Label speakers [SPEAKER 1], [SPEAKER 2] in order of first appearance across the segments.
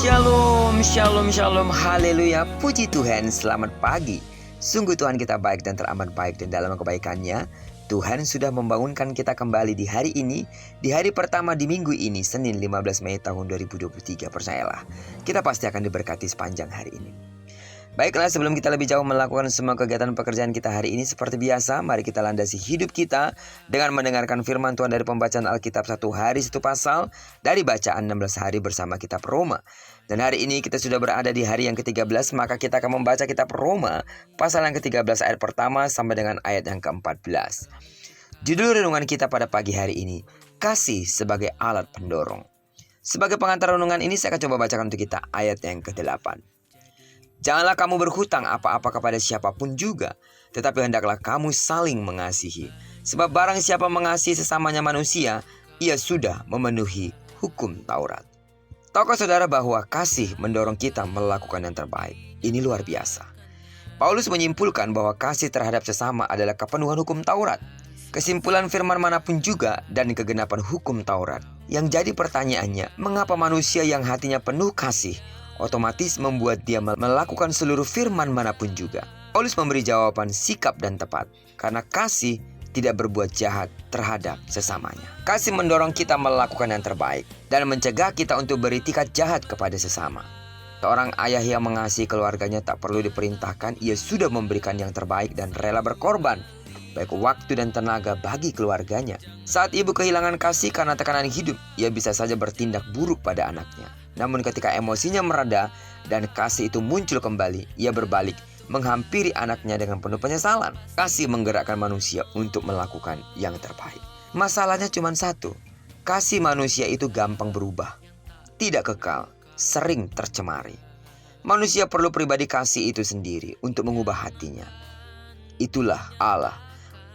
[SPEAKER 1] Shalom, shalom, shalom, haleluya, puji Tuhan, selamat pagi. Sungguh Tuhan kita baik dan teramat baik, dan dalam kebaikannya Tuhan sudah membangunkan kita kembali di hari ini, di hari pertama di minggu ini, Senin 15 Mei tahun 2023. Percayalah, kita pasti akan diberkati sepanjang hari ini. Baiklah, sebelum kita lebih jauh melakukan semua kegiatan pekerjaan kita hari ini, seperti biasa, mari kita landasi hidup kita dengan mendengarkan firman Tuhan dari pembacaan Alkitab 1 hari 1 pasal dari bacaan 16 hari bersama kitab Roma. Dan hari ini kita sudah berada di hari yang ke-13, maka kita akan membaca kitab Roma pasal yang ke-13 ayat pertama sampai dengan ayat yang ke-14. Judul renungan kita pada pagi hari ini, kasih sebagai alat pendorong. Sebagai pengantar renungan ini saya akan coba bacakan untuk kita ayat yang ke-8. Janganlah kamu berhutang apa-apa kepada siapapun juga, tetapi hendaklah kamu saling mengasihi. Sebab barang siapa mengasihi sesamanya manusia, ia sudah memenuhi hukum Taurat. Tahukah saudara bahwa kasih mendorong kita melakukan yang terbaik? Ini luar biasa. Paulus menyimpulkan bahwa kasih terhadap sesama adalah kepenuhan hukum Taurat. Kesimpulan firman manapun juga dan kegenapan hukum Taurat. Yang jadi pertanyaannya, mengapa manusia yang hatinya penuh kasih otomatis membuat dia melakukan seluruh firman manapun juga? Paulus memberi jawaban sikap dan tepat, karena kasih tidak berbuat jahat terhadap sesamanya. Kasih mendorong kita melakukan yang terbaik dan mencegah kita untuk beritikat jahat kepada sesama. Seorang ayah yang mengasihi keluarganya tak perlu diperintahkan, ia sudah memberikan yang terbaik dan rela berkorban, baik waktu dan tenaga bagi keluarganya. Saat ibu kehilangan kasih karena tekanan hidup, ia bisa saja bertindak buruk pada anaknya. Namun ketika emosinya mereda dan kasih itu muncul kembali, ia berbalik menghampiri anaknya dengan penuh penyesalan. Kasih menggerakkan manusia untuk melakukan yang terbaik. Masalahnya cuma satu, kasih manusia itu gampang berubah, tidak kekal, sering tercemari. Manusia perlu pribadi kasih itu sendiri untuk mengubah hatinya. Itulah Allah.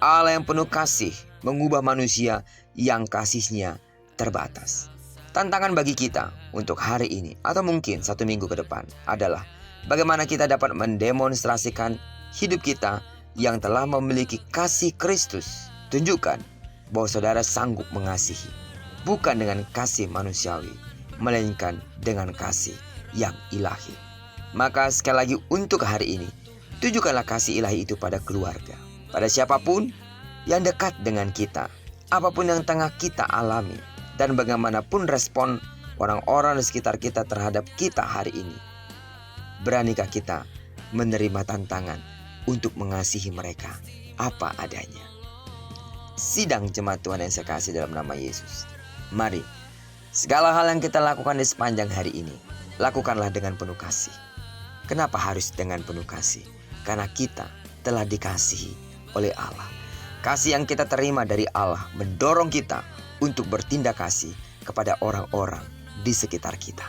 [SPEAKER 1] Allah yang penuh kasih mengubah manusia yang kasihnya terbatas. Tantangan bagi kita untuk hari ini atau mungkin 1 minggu ke depan adalah bagaimana kita dapat mendemonstrasikan hidup kita yang telah memiliki kasih Kristus. Tunjukkan bahwa saudara sanggup mengasihi, bukan dengan kasih manusiawi, melainkan dengan kasih yang ilahi. Maka sekali lagi untuk hari ini, tunjukkanlah kasih ilahi itu pada keluarga, pada siapapun yang dekat dengan kita, apapun yang tengah kita alami, dan bagaimanapun respon orang-orang di sekitar kita terhadap kita hari ini. Beranikah kita menerima tantangan untuk mengasihi mereka apa adanya? Sidang jemaat Tuhan yang saya kasih dalam nama Yesus, mari segala hal yang kita lakukan di sepanjang hari ini, lakukanlah dengan penuh kasih. Kenapa harus dengan penuh kasih? Karena kita telah dikasihi oleh Allah. Kasih yang kita terima dari Allah mendorong kita untuk bertindak kasih kepada orang-orang di sekitar kita.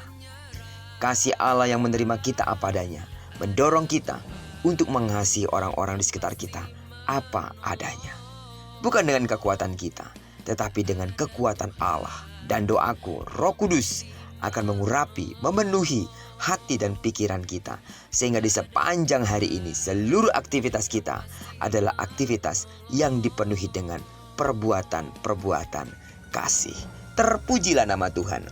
[SPEAKER 1] Kasih Allah yang menerima kita apa adanya mendorong kita untuk mengasihi orang-orang di sekitar kita apa adanya. Bukan dengan kekuatan kita, tetapi dengan kekuatan Allah. Dan doaku, Roh Kudus akan mengurapi, memenuhi hati dan pikiran kita, sehingga di sepanjang hari ini seluruh aktivitas kita adalah aktivitas yang dipenuhi dengan perbuatan-perbuatan kasih. Terpujilah nama Tuhan.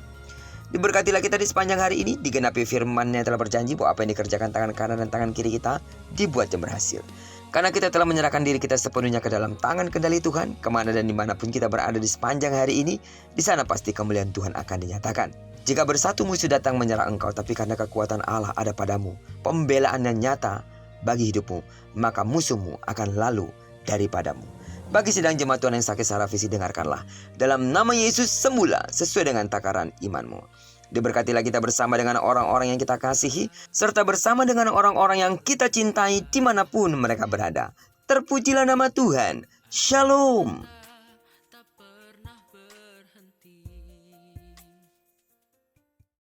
[SPEAKER 1] Diberkatilah kita di sepanjang hari ini, digenapi firman-Nya yang telah berjanji bahwa apa yang dikerjakan tangan kanan dan tangan kiri kita dibuatnya berhasil. Karena kita telah menyerahkan diri kita sepenuhnya ke dalam tangan kendali Tuhan, kemana dan dimanapun kita berada di sepanjang hari ini, di sana pasti kemuliaan Tuhan akan dinyatakan. Jika bersatu musuh datang menyerang engkau, tapi karena kekuatan Allah ada padamu, pembelaan yang nyata bagi hidupmu, maka musuhmu akan lalu daripadamu. Bagi sidang jemaat Tuhan yang sakit secara fisik, dengarkanlah. Dalam nama Yesus, sembuhlah sesuai dengan takaran imanmu. Diberkatilah kita bersama dengan orang-orang yang kita kasihi, serta bersama dengan orang-orang yang kita cintai dimanapun mereka berada. Terpujilah nama Tuhan. Shalom.